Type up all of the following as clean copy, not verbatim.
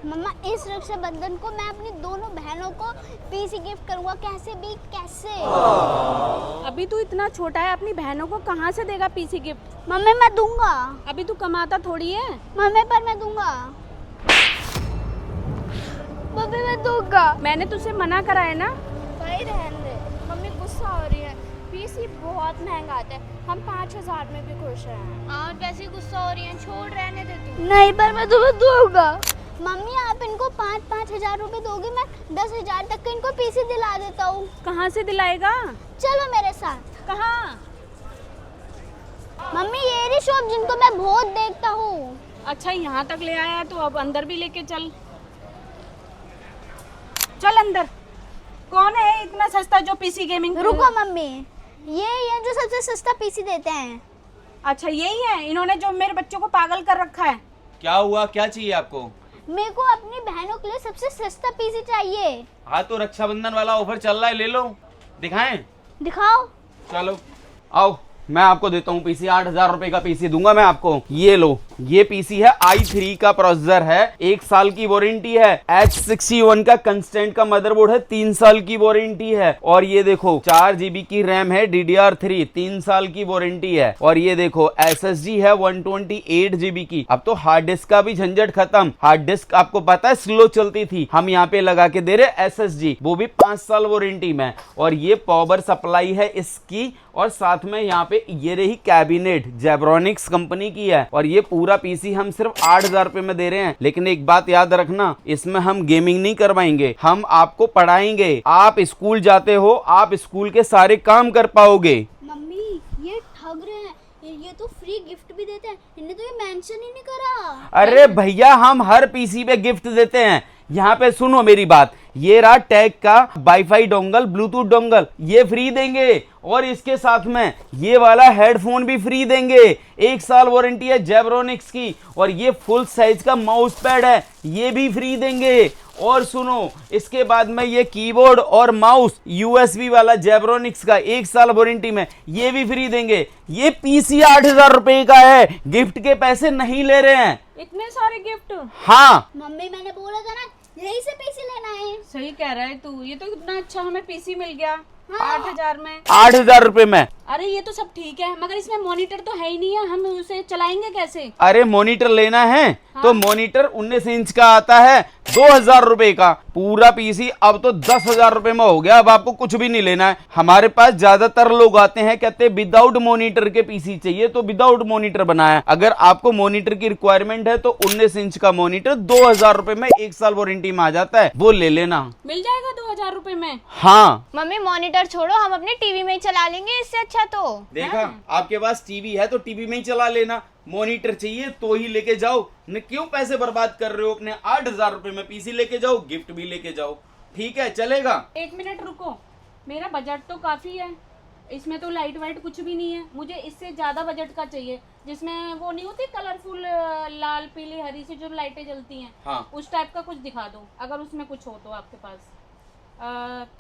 मम्मा इस रक्षाबंधन को मैं अपनी दोनों बहनों को पीसी गिफ्ट करूंगा, कैसे भी कैसे। अभी तू इतना छोटा है, अपनी बहनों को कहाँ से देगा पीसी गिफ्ट? मम्मी मैं दूंगा। अभी तू कमाता थोड़ी है। मम्मी पर मैं दूंगा। मम्मी मैं दूंगा। मैंने तुझसे मना करा है ना। भाई रहने दे, मम्मी गुस्सा हो रही है। पीसी बहुत महंगा आता है, हम 5000 में भी खुश हैं। और वैसे गुस्सा हो रही है, छोड़ रहने दे तू। नहीं पर मैं तुम्हें दूंगा। मम्मी आप इनको 5-5 हजार रुपए दोगे, मैं 10,000 तक का इनको पीसी दिला देता हूँ। कहाँ से दिलाएगा? चलो मेरे साथ। कहाँ? मम्मी ये रही शॉप जिनको मैं बहुत देखता हूँ। अच्छा यहाँ तक ले आया तो अब अंदर भी लेके चल। चल अंदर। कौन है इतना सस्ता जो पीसी गेमिंग? रुको मम्मी, ये जो सबसे सस्ता पीसी देते हैं। अच्छा यही है, इन्होंने जो मेरे बच्चों को पागल कर रखा है। क्या हुआ, क्या चाहिए आपको? मेरे को अपनी बहनों के लिए सबसे सस्ता पीसी चाहिए। हाँ तो रक्षाबंधन वाला ऑफर चल रहा है, ले लो। दिखाएं? दिखाओ। चलो आओ, मैं आपको देता हूँ पीसी। 8,000 रुपए का पीसी दूंगा मैं आपको। ये लो, ये पीसी है i3 का प्रोसेसर है, 1 साल की वारंटी है। H61 का कंस्टेंट का मदरबोर्ड है, 3 साल की वारंटी है। और ये देखो 4 GB की रैम है, DDR3, 3 साल की वारंटी है। और ये देखो SSD है 128 GB की। अब तो हार्ड डिस्क का भी झंझट खत्म। हार्ड डिस्क आपको पता है स्लो चलती थी, हम यहाँ पे लगा के दे रहे SSD, वो भी 5 साल वारंटी में। और ये पावर सप्लाई है इसकी, और साथ में यहाँ पे ये रही कैबिनेट, जेब्रॉनिक्स कंपनी की है। और ये पूरा पीसी हम सिर्फ 8,000 रुपए में दे रहे हैं। लेकिन एक बात याद रखना, इसमें हम गेमिंग नहीं करवाएंगे, हम आपको पढ़ाएंगे। आप स्कूल जाते हो, आप स्कूल के सारे काम कर पाओगे। मम्मी ये ठग रहे हैं, ये तो फ्री गिफ्ट भी देते हैं, इन्हें तो ये मेंशन ही नहीं करा। अरे भैया, हम हर पीसी पे गिफ्ट देते हैं। यहाँ पे सुनो मेरी बात, ये रहा टैग का वाईफाई डोंगल, ब्लूटूथ डोंगल, ये फ्री देंगे। और इसके साथ में ये वाला हेडफोन भी फ्री देंगे, 1 साल वारंटी है जेब्रॉनिक्स की। और ये फुल साइज का माउस पैड है, ये भी फ्री देंगे। और सुनो, इसके बाद में ये कीबोर्ड और माउस USB वाला जेब्रॉनिक्स का 1 साल वारंटी में, ये भी फ्री देंगे। ये पीसी 8,000 रुपए का है, गिफ्ट के पैसे नहीं ले रहे हैं। इतने सारे गिफ्ट? हाँ मम्मी मैंने बोला था ना, यही से पीसी लेना है। सही कह रहा है तू, ये तो इतना अच्छा हमें पीसी मिल गया 8,000 में। 8,000 रुपए में। अरे ये तो सब ठीक है, मगर इसमें मॉनिटर तो है ही नहीं है, हम उसे चलाएंगे कैसे? अरे मॉनिटर लेना है तो मॉनिटर 19 इंच का आता है, 2,000 रुपए का। पूरा पीसी अब तो 10,000 रुपए में हो गया। अब आपको कुछ भी नहीं लेना है। हमारे पास ज्यादातर लोग आते हैं, कहते हैं विदाउट मॉनिटर के पीसी चाहिए, तो विदाउट मॉनिटर बनाया। अगर आपको मॉनिटर की रिक्वायरमेंट है तो 19 इंच का मॉनिटर 2,000 रुपए में 1 साल वारंटी में आ जाता है, वो ले लेना। मिल जाएगा 2,000 रुपए में? हाँ। मम्मी मॉनिटर छोड़ो, हम अपने टीवी में ही चला लेंगे, इससे अच्छा तो। देखा, आपके पास टीवी है तो टीवी में ही चला लेना। मॉनिटर चाहिए तो ही लेके जाओ, न क्यों पैसे बर्बाद कर रहे हो अपने। 8,000 रुपए में पीसी लेके जाओ, गिफ्ट भी लेके जाओ। ठीक है, चलेगा? 1 मिनट रुको, मेरा बजट तो काफी है, इसमें तो लाइट वाइट कुछ भी नहीं है। मुझे इससे ज्यादा बजट का चाहिए, जिसमें वो नहीं होती कलरफुल लाल पीली हरी से जो लाइटें जलती हैं। हाँ। उस टाइप का कुछ दिखा दो, अगर उसमें कुछ हो तो आपके पास।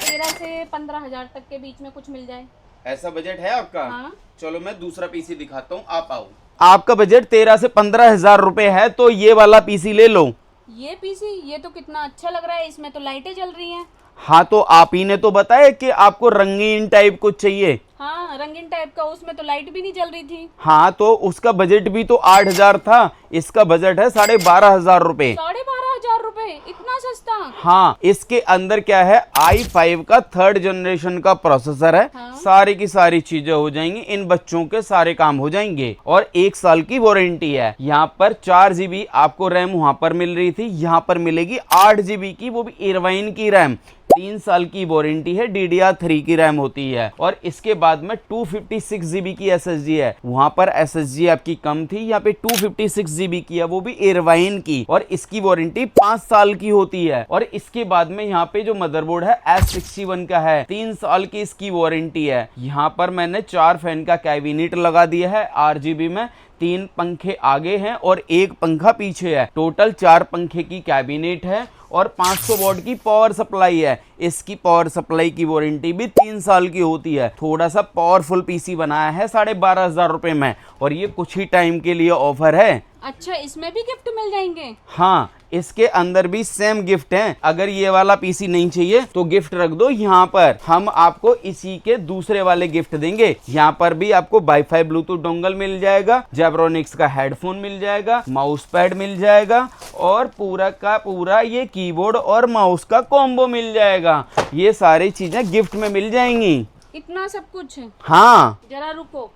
13 से 15,000 तक के बीच में कुछ मिल जाए। ऐसा बजट है आपका? हाँ। चलो मैं दूसरा पीसी दिखाता हूँ, आप आओ। आपका बजट 13 से 15,000 रुपए है तो ये वाला पीसी ले लो। ये पीसी, ये तो कितना अच्छा लग रहा है, इसमें तो लाइटें जल रही हैं। हाँ तो आप ही ने तो बताया कि आपको रंगीन टाइप कुछ चाहिए। हाँ रंगीन टाइप का, उसमें तो लाइट भी नहीं जल रही थी। हाँ तो उसका बजट भी तो 8,000 था, इसका बजट है 12,500 रुपए। 12,500 रुपए, इतना सस्ता? हाँ, इसके अंदर क्या है, i5 का 3rd जनरेशन का प्रोसेसर है। हाँ? सारी की सारी चीजें हो जाएंगी, इन बच्चों के सारे काम हो जाएंगे। और 1 साल की वारंटी है। यहाँ पर 4 GB आपको रैम वहां पर मिल रही थी, यहाँ पर मिलेगी 8 GB की, वो भी इरवाइन की रैम। 3 साल की वारंटी है, DDR3 की रैम होती है। और इसके बाद में 256 GB की SSD है। वहां पर SSD आपकी कम थी, यहाँ पे 256 GB की है, वो भी एयरवाइन की। और इसकी वारंटी 5 साल की होती है। और इसके बाद में यहाँ पे जो मदरबोर्ड है H61 का है, 3 साल की इसकी वारंटी है। यहाँ पर मैंने 4 फैन का कैबिनेट लगा दिया है RGB में, 3 पंखे आगे हैं और 1 पंखा पीछे है। टोटल 4 पंखे की कैबिनेट है और 500 वॉट की पावर सप्लाई है। इसकी पावर सप्लाई की वारंटी भी 3 साल की होती है। थोड़ा सा पावरफुल पीसी बनाया है 12,500 रुपए में, और ये कुछ ही टाइम के लिए ऑफर है। अच्छा, इसमें भी गिफ्ट मिल जाएंगे? हाँ, इसके अंदर भी सेम गिफ्ट है। अगर ये वाला पीसी नहीं चाहिए तो गिफ्ट रख दो यहाँ पर, हम आपको इसी के दूसरे वाले गिफ्ट देंगे। यहाँ पर भी आपको वाईफाई ब्लूटूथ डोंगल मिल जाएगा, जेब्रोनिक्स का हेडफोन मिल जाएगा, माउस पैड मिल जाएगा और पूरा का पूरा ये कीबोर्ड और माउस का कॉम्बो मिल जाएगा। ये सारी चीजें गिफ्ट में मिल जाएंगी। इतना सब कुछ? हाँ, जरा रुको,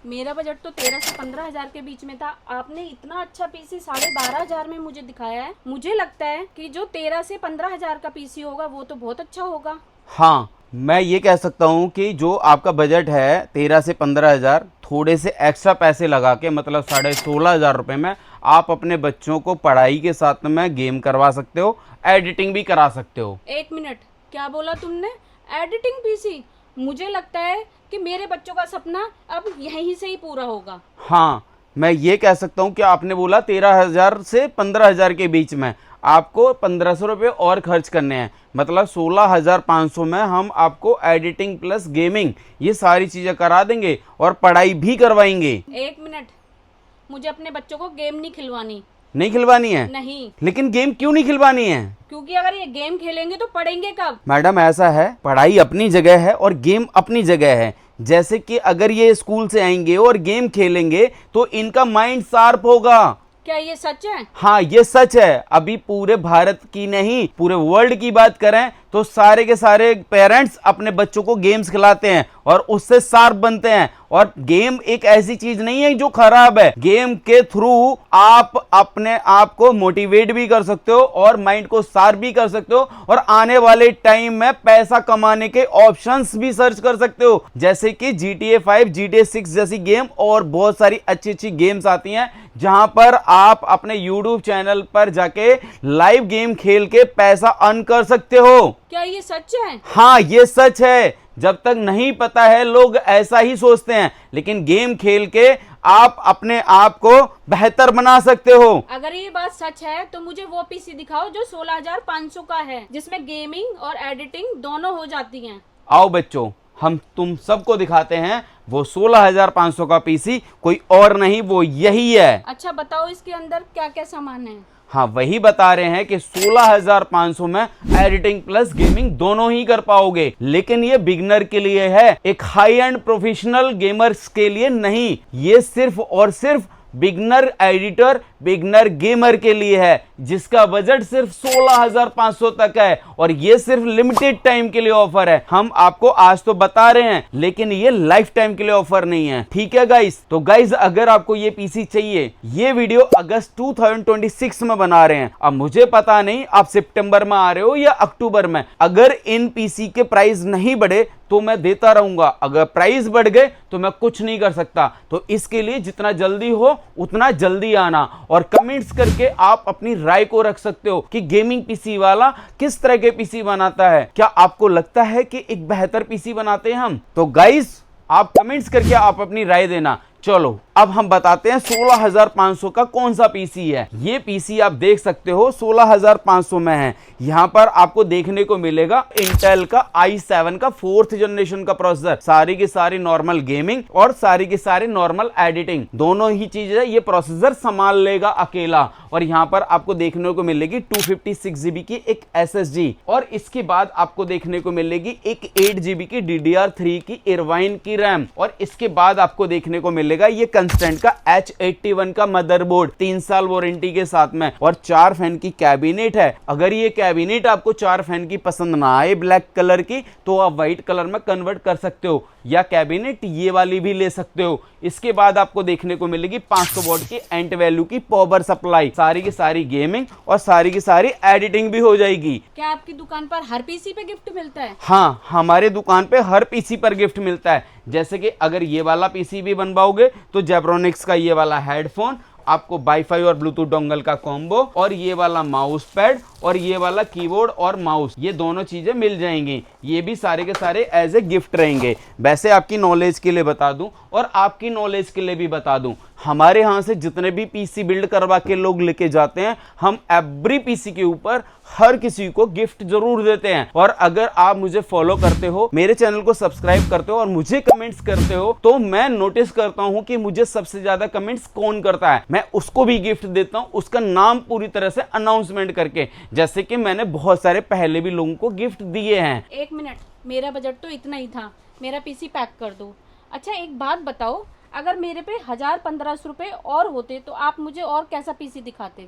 मेरा बजट तो 13 से 15 हजार के बीच में था। आपने इतना अच्छा पीसी 12,500 में मुझे दिखाया है। मुझे लगता है कि जो 13 से 15 हजार का पीसी होगा वो तो बहुत अच्छा होगा। हाँ, मैं ये कह सकता हूँ कि जो आपका बजट है 13 से 15 हजार, थोड़े से एक्स्ट्रा पैसे लगा के मतलब 16,500 रुपए में आप अपने बच्चों को पढ़ाई के साथ में गेम करवा सकते हो, एडिटिंग भी करा सकते हो। 1 मिनट, क्या बोला तुमने? Editing PC? मुझे लगता है कि मेरे बच्चों का सपना अब यहीं से ही पूरा होगा। हाँ, मैं ये कह सकता हूँ कि आपने बोला 13,000 से 15,000 के बीच में, आपको 1,500 रुपये और खर्च करने हैं, मतलब 16,500 में हम आपको एडिटिंग प्लस गेमिंग ये सारी चीज़ें करा देंगे और पढ़ाई भी करवाएंगे। 1 मिनट, मुझे अपने बच्चों को गेम नहीं खिलवानी। नहीं खिलवानी है? नहीं। लेकिन गेम क्यों नहीं खिलवानी है? क्योंकि अगर ये गेम खेलेंगे तो पढ़ेंगे कब? मैडम ऐसा है, पढ़ाई अपनी जगह है और गेम अपनी जगह है। जैसे कि अगर ये स्कूल से आएंगे और गेम खेलेंगे तो इनका माइंड शार्प होगा। क्या ये सच है? हाँ, ये सच है। अभी पूरे भारत की नहीं, पूरे वर्ल्ड की बात करें तो सारे के सारे पेरेंट्स अपने बच्चों को गेम्स खिलाते हैं और उससे शार्प बनते हैं। और गेम एक ऐसी चीज नहीं है जो खराब है। गेम के थ्रू आप अपने आप को मोटिवेट भी कर सकते हो और माइंड को शार्प भी कर सकते हो और आने वाले टाइम में पैसा कमाने के ऑप्शंस भी सर्च कर सकते हो, जैसे कि GTA 5, GTA 6 जैसी गेम और बहुत सारी अच्छी अच्छी गेम्स आती हैं जहां पर आप अपने YouTube चैनल पर जाके लाइव गेम खेल के पैसा अर्न कर सकते हो। क्या ये सच है? हाँ, ये सच है। जब तक नहीं पता है लोग ऐसा ही सोचते हैं, लेकिन गेम खेल के आप अपने आप को बेहतर बना सकते हो। अगर ये बात सच है तो मुझे वो पीसी दिखाओ जो 16,500 का है, जिसमें गेमिंग और एडिटिंग दोनों हो जाती हैं। आओ बच्चों, हम तुम सबको दिखाते हैं वो 16,500 का पीसी, कोई और नहीं, वो यही है। अच्छा बताओ, इसके अंदर क्या क्या सामान है? हाँ, वही बता रहे हैं कि 16,500 में एडिटिंग प्लस गेमिंग दोनों ही कर पाओगे। लेकिन ये बिगनर के लिए है, एक हाई एंड प्रोफेशनल गेमर्स के लिए नहीं। ये सिर्फ और सिर्फ बिगनर एडिटर, बिगनर गेमर के लिए है, जिसका बजट सिर्फ 16,500 तक है और ये सिर्फ लिमिटेड टाइम के लिए ऑफर है। हम आपको आज तो बता रहे हैं, लेकिन ये लाइफ टाइम के लिए ऑफर नहीं है। ठीक है गाइस? तो गाइस, अगर आपको ये पीसी चाहिए, ये वीडियो अगस्त 2026 में बना रहे हैं। अब मुझे पता नहीं आप सितंबर में आ रहे हो या अक्टूबर में। अगर इन पीसी के प्राइस नहीं बढ़े तो मैं देता रहूंगा, अगर प्राइस बढ़ गए तो मैं कुछ नहीं कर सकता। तो इसके लिए जितना जल्दी हो उतना जल्दी आना और कमेंट्स करके आप अपनी राय को रख सकते हो कि गेमिंग पीसी वाला किस तरह के पीसी बनाता है। क्या आपको लगता है कि एक बेहतर पीसी बनाते हैं हम? तो गाइस, आप कमेंट्स करके आप अपनी राय देना। चलो अब हम बताते हैं 16,500 का कौन सा पीसी है। ये पीसी आप देख सकते हो 16,500 में है। यहाँ पर आपको देखने को मिलेगा इंटेल का i7 का 4th जनरेशन का प्रोसेसर, सारी की सारी नॉर्मल गेमिंग और सारी की सारी नॉर्मल एडिटिंग, दोनों ही चीजें ये प्रोसेसर संभाल लेगा अकेला। और यहाँ पर आपको देखने को मिलेगी 256 GB की एक SSD और इसके बाद आपको देखने को मिलेगी एक 8 GB की DDR3 की इरवाइन की रैम और इसके बाद आपको देखने को मिलेगा ये कंस्टेंट का H81 का मदरबोर्ड 3 साल वारंटी के साथ में और 4 फैन की कैबिनेट है। अगर ये कैबिनेट आपको 4 फैन की पसंद ना आए ब्लैक कलर की, तो आप व्हाइट कलर में कन्वर्ट कर सकते हो या कैबिनेट ये वाली भी ले सकते हो। इसके बाद आपको देखने को मिलेगी 500 वॉट की एंट वैल्यू की पावर सप्लाई, सारी की सारी गेमिंग और सारी की सारी एडिटिंग भी हो जाएगी। क्या आपकी दुकान पर हर पीसी पे गिफ्ट मिलता है? हाँ, हमारे दुकान पे हर पीसी पर गिफ्ट मिलता है। जैसे कि अगर ये वाला पीसी भी बनवाओगे तो जेब्रोनिक्स का ये वाला हेडफोन, आपको वाईफाई और ब्लूटूथ डोंगल का कॉम्बो और ये वाला माउस पैड और ये वाला कीबोर्ड और माउस, ये दोनों चीजें मिल जाएंगी। ये भी सारे के सारे एज ए गिफ्ट रहेंगे। वैसे आपकी नॉलेज के लिए बता दूं और आपकी नॉलेज के लिए भी बता दूं, हमारे यहाँ से जितने भी पीसी बिल्ड करवा के लोग लेके जाते हैं, हम एवरी पीसी के ऊपर हर किसी को गिफ्ट जरूर देते हैं। और अगर आप मुझे फॉलो करते हो, मेरे चैनल को सब्सक्राइब करते हो और मुझे कमेंट्स करते हो, तो मैं नोटिस करता हूं कि मुझे सबसे ज्यादा कमेंट्स कौन करता है, मैं उसको भी गिफ्ट देता हूं, उसका नाम पूरी तरह से अनाउंसमेंट करके, जैसे कि मैंने बहुत सारे पहले भी लोगों को गिफ्ट दिए हैं। 1 मिनट, मेरा बजट तो इतना ही था, मेरा पीसी पैक कर दो। अच्छा एक बात बताओ, अगर मेरे पे 1000-1500 रुपए और होते तो आप मुझे और कैसा पीसी दिखाते?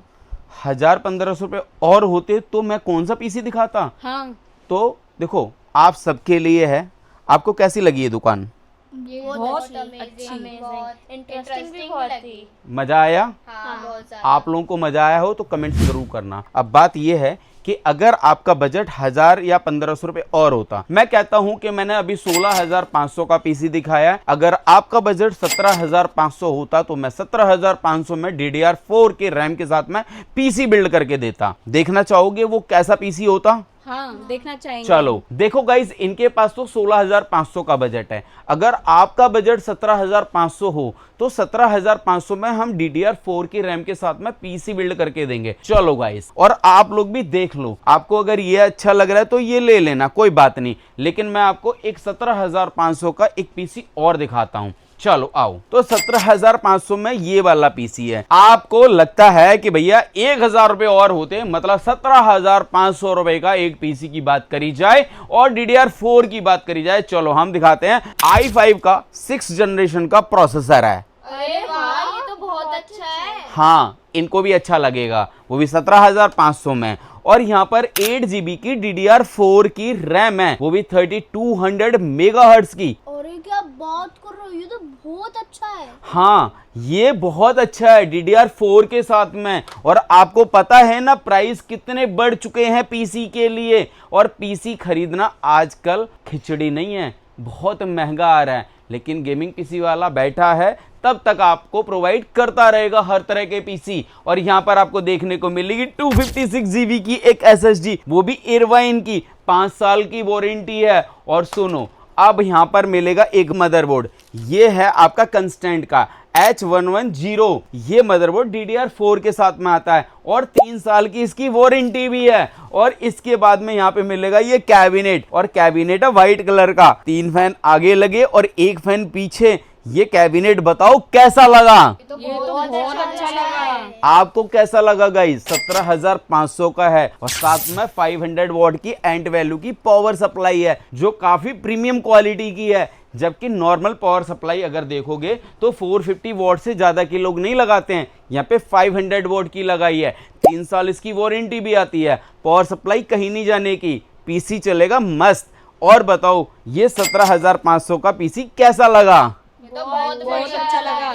1000-1500 रुपए और होते तो मैं कौन सा पीसी दिखाता? हाँ तो देखो, आप सबके लिए है। आपको कैसी लगी ये दुकान? ये बहुत अमेजिंग, बहुत इंटरेस्टिंग भी बहुत थी। मजा आया? हाँ बहुत ज्यादा। आप लोगों को मजा आया हो तो कमेंट जरूर करना। अब बात यह है कि अगर आपका बजट 1000 या 1500 रुपए और होता, मैं कहता हूं कि मैंने अभी 16500 का पीसी दिखाया है, अगर आपका बजट 17500 होता तो मैं 17500 में DDR4 के रैम के साथ में पीसी बिल्ड करके देता। देखना चाहोगे वो कैसा पीसी होता? हाँ देखना चाहेंगे। चलो देखो गाइस, इनके पास तो 16500 का बजट है। अगर आपका बजट 17500 हो तो 17500 में हम DDR4 की रैम के साथ में पीसी बिल्ड करके देंगे। चलो गाइस, और आप लोग भी देख लो, आपको अगर ये अच्छा लग रहा है तो ये ले लेना, कोई बात नहीं, लेकिन मैं आपको एक 17500 का एक पीसी और दिखाता हूं। चलो आओ। तो 17500 में ये वाला पीसी है। आपको लगता है कि भैया 1000 रुपए और होते, मतलब 17500 रुपए का एक पीसी की बात करी जाए और DDR4 की बात करी जाए। चलो हम दिखाते हैं। i5 का 6th जनरेशन का प्रोसेसर है। अरे वाह, ये तो बहुत अच्छा है। हाँ, इनको भी अच्छा लगेगा, वो भी 17500 में। और यहाँ पर 8 GB की DDR4 की रैम है, वो भी 3200 मेगाहर्ट्ज की। और ये क्या बात कर रहे हो, ये तो बहुत अच्छा है। हाँ, ये बहुत अच्छा है DDR4 के साथ में। और आपको पता है ना प्राइस कितने बढ़ चुके हैं पीसी के लिए, और पीसी खरीदना आजकल खिचड़ी नहीं है, बहुत महंगा आ रहा है। लेकिन गेमिंग पीसी वाला बैठा है तब तक आपको प्रोवाइड करता रहेगा हर तरह के पीसी। और यहाँ पर आपको देखने को मिलेगी 256 GB की एक SSD, वो भी इरवाइन की, 5 साल की वारंटी है। और सुनो, अब यहाँ पर मिलेगा एक मदरबोर्ड, ये है आपका कंस्टेंट का H110। ये मदरबोर्ड DDR4 के साथ में आता है और 3 साल की इसकी वारंटी भी है। और इसके बाद में यहाँ पे मिलेगा ये कैबिनेट, और कैबिनेट है व्हाइट कलर का, 3 फैन आगे लगे और 1 फैन पीछे। ये कैबिनेट बताओ कैसा लगा? ये तो बहुत अच्छा लगा। आपको कैसा लगा गाइस? 17500 का है और साथ में 500 वॉट की एंट वैल्यू की पावर सप्लाई है, जो काफी प्रीमियम क्वालिटी की है। जबकि नॉर्मल पावर सप्लाई अगर देखोगे तो 450 वॉट से ज्यादा की लोग नहीं लगाते हैं, यहाँ पे 500 वॉट की लगाई है। 3 साल इसकी वारंटी भी आती है, पावर सप्लाई कहीं नहीं जाने की, पीसी चलेगा मस्त। और बताओ ये 17500 का पीसी कैसा लगा? तो बहुत अच्छा लगा।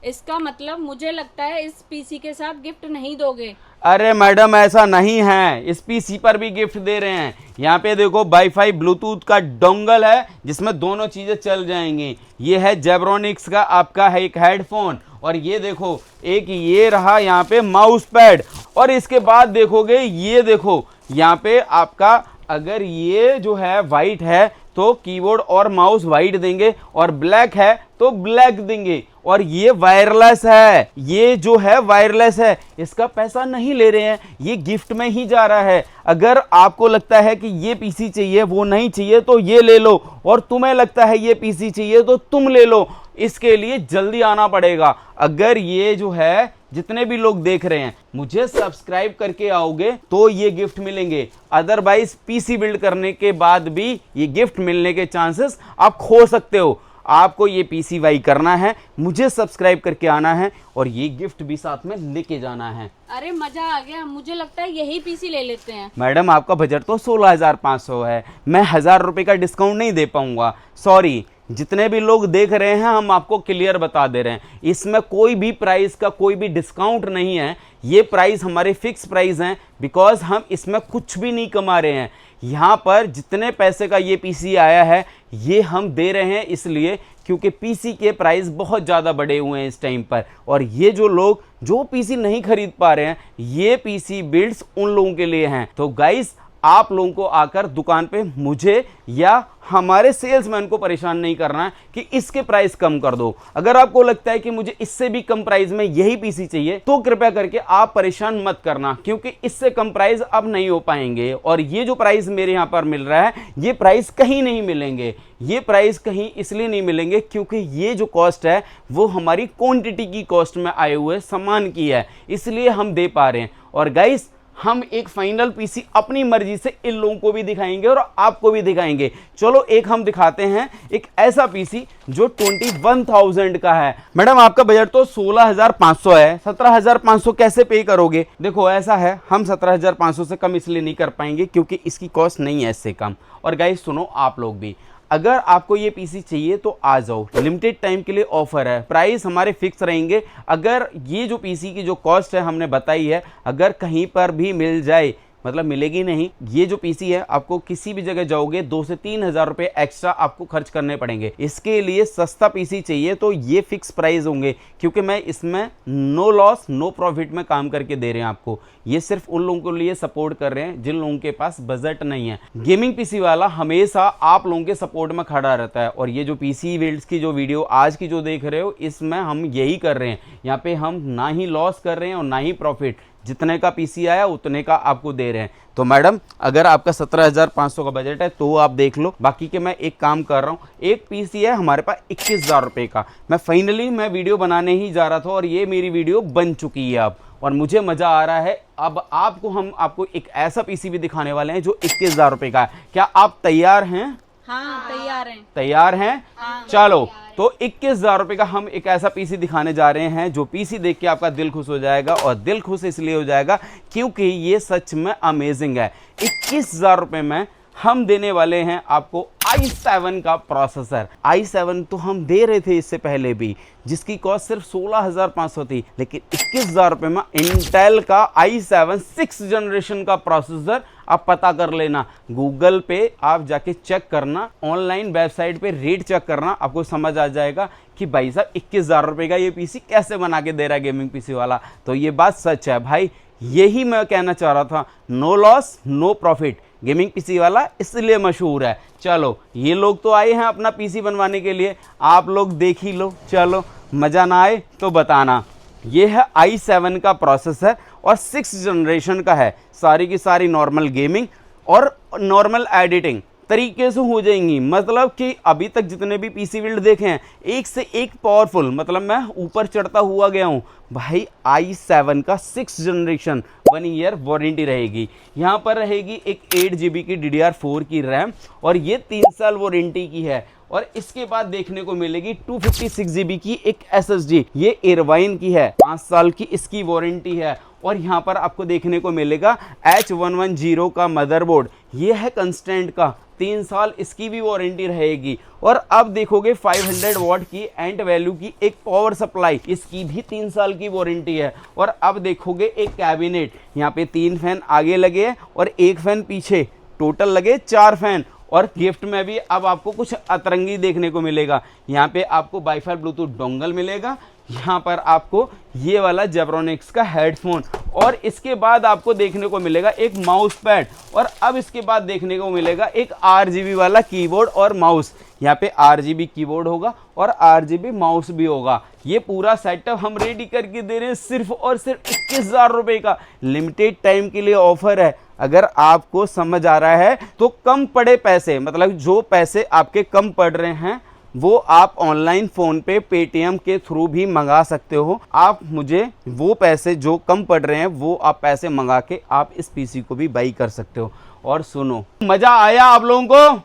इसका मतलब मुझे लगता है इस पीसी के साथ गिफ्ट नहीं दोगे। अरे मैडम ऐसा नहीं है, इस पीसी पर भी गिफ्ट दे रहे हैं। यहाँ पे देखो वाईफाई ब्लूटूथ का डोंगल है जिसमें दोनों चीजें चल जाएंगी। ये है जेब्रोनिक्स का आपका है एक हेडफोन, और ये देखो एक ये रहा यहाँ पे माउस पैड। और इसके बाद देखोगे, ये देखो यहाँ पे आपका अगर ये जो है वाइट है तो कीबोर्ड और माउस वाइट देंगे, और ब्लैक है तो ब्लैक देंगे। और ये वायरलेस है, ये जो है वायरलेस है, इसका पैसा नहीं ले रहे हैं, ये गिफ्ट में ही जा रहा है। अगर आपको लगता है कि ये पीसी चाहिए, वो नहीं चाहिए तो ये ले लो, और तुम्हें लगता है ये पीसी चाहिए तो तुम ले लो। इसके लिए जल्दी आना पड़ेगा। अगर ये जो है जितने भी लोग देख रहे हैं मुझे सब्सक्राइब करके आओगे तो ये गिफ्ट मिलेंगे, अदरवाइज पीसी बिल्ड करने के बाद भी ये गिफ्ट मिलने के चांसेस आप खो सकते हो। आपको ये पीसी बाई करना है, मुझे सब्सक्राइब करके आना है, और ये गिफ्ट भी साथ में लेके जाना है। अरे मजा आ गया, मुझे लगता है यही पीसी ले लेते हैं। मैडम आपका बजट तो 16500 है, मैं 1000 रुपए का डिस्काउंट नहीं दे पाऊंगा, सॉरी। जितने भी लोग देख रहे हैं हम आपको क्लियर बता दे रहे हैं, इसमें कोई भी प्राइस का कोई भी डिस्काउंट नहीं है। ये प्राइस हमारे फिक्स प्राइस हैं, बिकॉज हम इसमें कुछ भी नहीं कमा रहे हैं। यहाँ पर जितने पैसे का ये पीसी आया है ये हम दे रहे हैं इसलिए क्योंकि पीसी के प्राइस बहुत ज़्यादा बढ़े हुए हैं इस टाइम पर। और ये जो लोग जो पीसी नहीं खरीद पा रहे हैं, ये पीसी बिल्ड्स उन लोगों के लिए हैं। तो गाइस आप लोगों को आकर दुकान पे मुझे या हमारे सेल्समैन को परेशान नहीं करना है कि इसके प्राइस कम कर दो। अगर आपको लगता है कि मुझे इससे भी कम प्राइस में यही पीसी चाहिए तो कृपया करके आप परेशान मत करना, क्योंकि इससे कम प्राइस अब नहीं हो पाएंगे। और ये जो प्राइस मेरे यहाँ पर मिल रहा है ये प्राइस कहीं नहीं मिलेंगे। ये प्राइस कहीं इसलिए नहीं मिलेंगे क्योंकि ये जो कॉस्ट है वो हमारी क्वांटिटी की कॉस्ट में आए हुए सामान की है, इसलिए हम दे पा रहे हैं। और गाइस, हम एक फाइनल पीसी अपनी मर्जी से इन लोगों को भी दिखाएंगे और आपको भी दिखाएंगे। चलो एक हम दिखाते हैं एक ऐसा पीसी जो 21,000 का है। मैडम आपका बजट तो 16,500 है, 17,500 कैसे पे करोगे? देखो ऐसा है, हम 17,500 से कम इसलिए नहीं कर पाएंगे क्योंकि इसकी कॉस्ट नहीं है इससे कम। और गाइस सुनो, आप लोग भी अगर आपको ये पीसी चाहिए तो आ जाओ, लिमिटेड टाइम के लिए ऑफर है, प्राइस हमारे फिक्स रहेंगे। अगर ये जो पीसी की जो कॉस्ट है हमने बताई है, अगर कहीं पर भी मिल जाए, मतलब मिलेगी नहीं, ये जो पीसी है आपको किसी भी जगह जाओगे 2 से 3 हज़ार रुपये एक्स्ट्रा आपको खर्च करने पड़ेंगे। इसके लिए सस्ता पीसी चाहिए तो ये फिक्स प्राइस होंगे, क्योंकि मैं इसमें नो लॉस नो प्रॉफिट में काम करके दे रहे हैं आपको। ये सिर्फ उन लोगों के लिए सपोर्ट कर रहे हैं जिन लोगों के पास बजट नहीं है। गेमिंग पीसी वाला हमेशा आप लोगों के सपोर्ट में खड़ा रहता है। और ये जो पीसी बिल्ड्स की जो वीडियो आज की जो देख रहे हो, इसमें हम यही कर रहे हैं। यहाँ पे हम ना ही लॉस कर रहे हैं और ना ही प्रॉफिट, जितने का पीसी आया उतने का आपको दे रहे हैं। तो मैडम अगर आपका 17,500 का बजट है तो आप देख लो, बाकी के मैं एक काम कर रहा हूँ, एक पीसी है हमारे पास 21,000 रुपये का। मैं वीडियो बनाने ही जा रहा था और ये मेरी वीडियो बन चुकी है अब, और मुझे मज़ा आ रहा है। अब हम आपको एक ऐसा पीसी भी दिखाने वाले हैं जो 21,000 रुपये का है। क्या आप तैयार हैं? हाँ तैयार हैं। तैयार हैं? हाँ, चलो तो 21,000 रुपये का हम एक ऐसा पीसी दिखाने जा रहे हैं जो पीसी देख के आपका दिल खुश हो जाएगा। और दिल खुश इसलिए हो जाएगा क्योंकि ये सच में अमेजिंग है। 21,000 रुपये में हम देने वाले हैं आपको i7 का प्रोसेसर। i7 तो हम दे रहे थे इससे पहले भी, जिसकी कॉस्ट सिर्फ 16,500 थी, लेकिन 21,000 रुपये में इंटेल का i7 6th जनरेशन का प्रोसेसर। आप पता कर लेना, गूगल पे आप जाके चेक करना, ऑनलाइन वेबसाइट पे रेट चेक करना, आपको समझ आ जाएगा कि भाई साहब 21,000 रुपये का ये पीसी कैसे बना के दे रहा है गेमिंग पीसी वाला। तो ये बात सच है भाई, यही मैं कहना चाह रहा था, no loss no profit gaming PC वाला इसलिए मशहूर है। चलो ये लोग तो आए हैं अपना पीसी बनवाने के लिए, आप लोग देख ही लो। चलो मज़ा ना आए तो बताना। ये है i7 का प्रोसेसर और 6th जनरेशन का है। सारी की सारी नॉर्मल गेमिंग और नॉर्मल एडिटिंग तरीके से हो जाएंगी। मतलब कि अभी तक जितने भी पीसी बिल्ड देखे हैं एक से एक पावरफुल, मतलब मैं ऊपर चढ़ता हुआ गया हूँ भाई। i7 का 6th जनरेशन 1 ईयर वारंटी रहेगी। यहाँ पर रहेगी एक 8 GB की DDR4 की रैम और ये 3 साल वारंटी की है। और इसके बाद देखने को मिलेगी 256 GB की एक SSD, ये एयरवाइन की है, 5 साल की इसकी वारंटी है। और यहाँ पर आपको देखने को मिलेगा H110 का मदरबोर्ड, ये है कंस्टेंट का, 3 साल इसकी भी वारंटी रहेगी। और अब देखोगे 500 वॉट की एंड वैल्यू की एक पावर सप्लाई, इसकी भी 3 साल की वारंटी है। और अब देखोगे एक कैबिनेट, यहाँ पे 3 फैन आगे लगे हैं और 1 फैन पीछे, टोटल लगे 4 फैन। और गिफ्ट में भी अब आपको कुछ अतरंगी देखने को मिलेगा। यहाँ पे आपको वाईफाई ब्लूटूथ डोंगल मिलेगा, यहाँ पर आपको ये वाला जेब्रोनिक्स का हेडफोन, और इसके बाद आपको देखने को मिलेगा एक माउस पैड, और अब इसके बाद देखने को मिलेगा एक RGB वाला कीबोर्ड और माउस। यहाँ पे RGB कीबोर्ड होगा और RGB माउस भी होगा। ये पूरा सेटअप हम रेडी करके दे रहे हैं सिर्फ और सिर्फ 21,000 रुपये का। लिमिटेड टाइम के लिए ऑफर है। अगर आपको समझ आ रहा है तो कम पड़े पैसे, मतलब जो पैसे आपके कम पड़ रहे हैं वो आप ऑनलाइन फ़ोन पे पेटीएम के थ्रू भी मंगा सकते हो। आप मुझे वो पैसे जो कम पड़ रहे हैं वो आप पैसे मंगा के आप इस पीसी को भी बाई कर सकते हो। और सुनो, मज़ा आया आप लोगों को?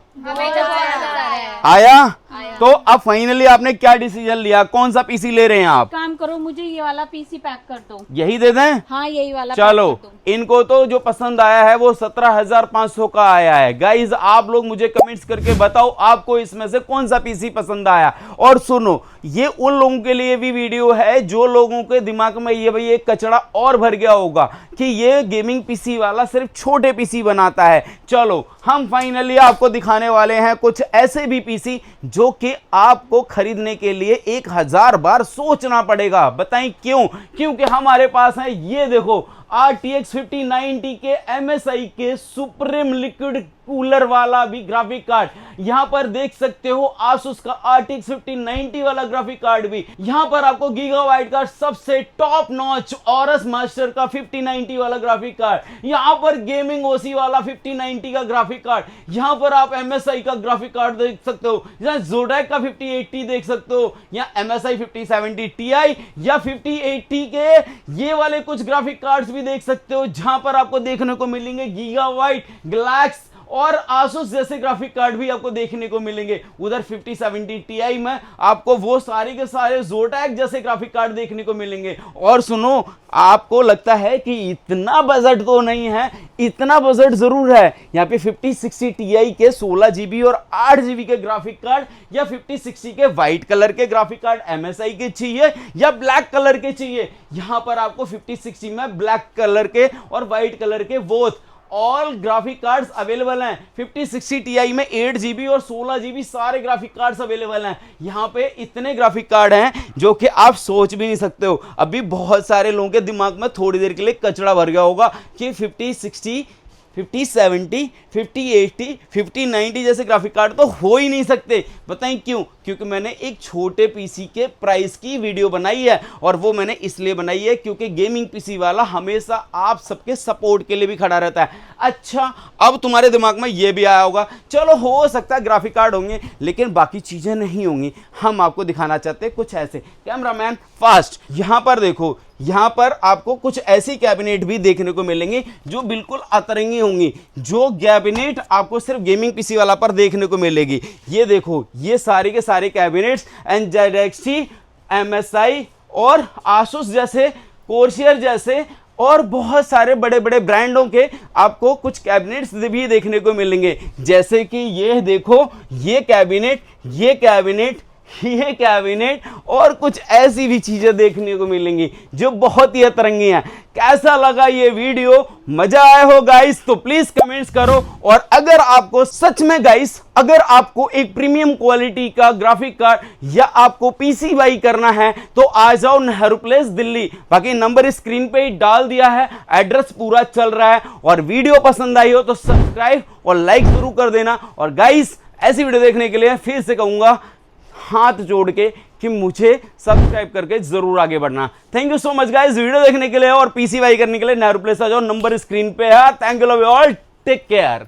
आया? तो अब फाइनली आपने क्या डिसीजन लिया, कौन सा पीसी ले रहे हैं आप? काम करो, मुझे ये वाला पीसी पैक कर दो। यही दे दें? हाँ यही वाला। चलो, इनको तो जो पसंद आया है वो 17,500 का आया है। गाइज आप लोग मुझे कमेंट्स करके बताओ आपको इसमें से कौन सा पीसी पसंद आया। और सुनो, ये उन लोगों के लिए भी वीडियो है जो लोगों के दिमाग में ये भाई एक कचरा और भर गया होगा कि ये गेमिंग पीसी वाला सिर्फ छोटे पीसी बनाता है। चलो हम फाइनली आपको दिखाने वाले हैं कुछ ऐसे भी पीसी जो कि आपको खरीदने के लिए 1000 बार सोचना पड़ेगा। बताएं क्यों? क्योंकि हमारे पास है, ये देखो RTX 5090 के MSI के सुप्रीम लिक्विड कूलर वाला भी ग्राफिक कार्ड। यहां पर देख सकते हो Asus का RTX 5090 वाला ग्राफिक कार्ड भी। यहां पर आपको गीगाबाइट का सबसे टॉप नॉच Aorus मास्टर का 5090 वाला ग्राफिक कार्ड। यहां पर गेमिंग OC वाला 5090 का ग्राफिक कार्ड। यहां पर आप MSI का ग्राफिक कार्ड देख सकते हो, या Zotac का 5080 देख सकते हो, या MSI 5070 Ti या 5080 के ये वाले कुछ ग्राफिक कार्ड्स भी देख सकते हो, जहां पर आपको देखने को मिलेंगे गीगाबाइट, ग्लैक्स और Asus जैसे ग्राफिक कार्ड भी आपको देखने को मिलेंगे। उधर 5070 Ti में आपको वो सारे के सारे Zotac जैसे ग्राफिक कार्ड देखने को मिलेंगे। और सुनो, आपको लगता है कि इतना बजट तो नहीं है, इतना बजट जरूर है। यहाँ पे 5060 Ti के 16 GB और 8 GB के ग्राफिक कार्ड, या 5060 के व्हाइट कलर के ग्राफिक कार्ड MSI के चाहिए या ब्लैक कलर के चाहिए, यहाँ पर आपको 5060 में ब्लैक कलर के और व्हाइट कलर के both all graphic cards available हैं। 5060 Ti में 8 GB और 16 GB सारे ग्राफिक कार्ड्स अवेलेबल हैं। यहाँ पे इतने ग्राफिक कार्ड हैं जो कि आप सोच भी नहीं सकते हो। अभी बहुत सारे लोगों के दिमाग में थोड़ी देर के लिए कचड़ा भर गया होगा कि 5060, 5070, 5080, 5090 जैसे ग्राफिक कार्ड तो हो ही नहीं सकते। बताएं क्यों? क्योंकि मैंने एक छोटे पीसी के प्राइस की वीडियो बनाई है, और वो मैंने इसलिए बनाई है क्योंकि गेमिंग पीसी वाला हमेशा आप सबके सपोर्ट के लिए भी खड़ा रहता है। अच्छा, अब तुम्हारे दिमाग में ये भी आया होगा, चलो हो सकता है ग्राफिक कार्ड होंगे लेकिन बाकी चीजें नहीं होंगी। हम आपको दिखाना चाहते हैं कुछ ऐसे। कैमरामैन फास्ट, यहां पर देखो, यहां पर आपको कुछ ऐसी कैबिनेट भी देखने को मिलेंगे जो बिल्कुल अतरंगी होंगी, जो कैबिनेट आपको सिर्फ गेमिंग पीसी वाला पर देखने को मिलेगी। ये देखो, ये सारे के सारे कैबिनेट्स NZXT, MSI और Asus जैसे, Corsair जैसे और बहुत सारे बड़े बड़े ब्रांडों के आपको कुछ कैबिनेट्स भी देखने को मिलेंगे। जैसे कि ये देखो, ये कैबिनेट, ये कैबिनेट, ये कैबिनेट और कुछ ऐसी भी चीजें देखने को मिलेंगी जो बहुत ही अतरंगी हैं। कैसा लगा ये वीडियो? मजा आया हो गाइस तो प्लीज कमेंट्स करो। और अगर आपको सच में गाइस, अगर आपको एक प्रीमियम क्वालिटी का ग्राफिक कार्ड या आपको पीसी बाई करना है तो आ जाओ नेहरू प्लेस दिल्ली। बाकी नंबर स्क्रीन पे ही डाल दिया है, एड्रेस पूरा चल रहा है। और वीडियो पसंद आई हो तो सब्सक्राइब और लाइक जरूर कर देना। और गाइस, ऐसी वीडियो देखने के लिए फिर से कहूंगा हाथ जोड़ के कि मुझे सब्सक्राइब करके जरूर आगे बढ़ना। Thank you so much guys video देखने के लिए, और पीसी बाई करने के लिए नेहरू प्लेस आ जाओ, नंबर स्क्रीन पे है। Thank you, love you all, take care.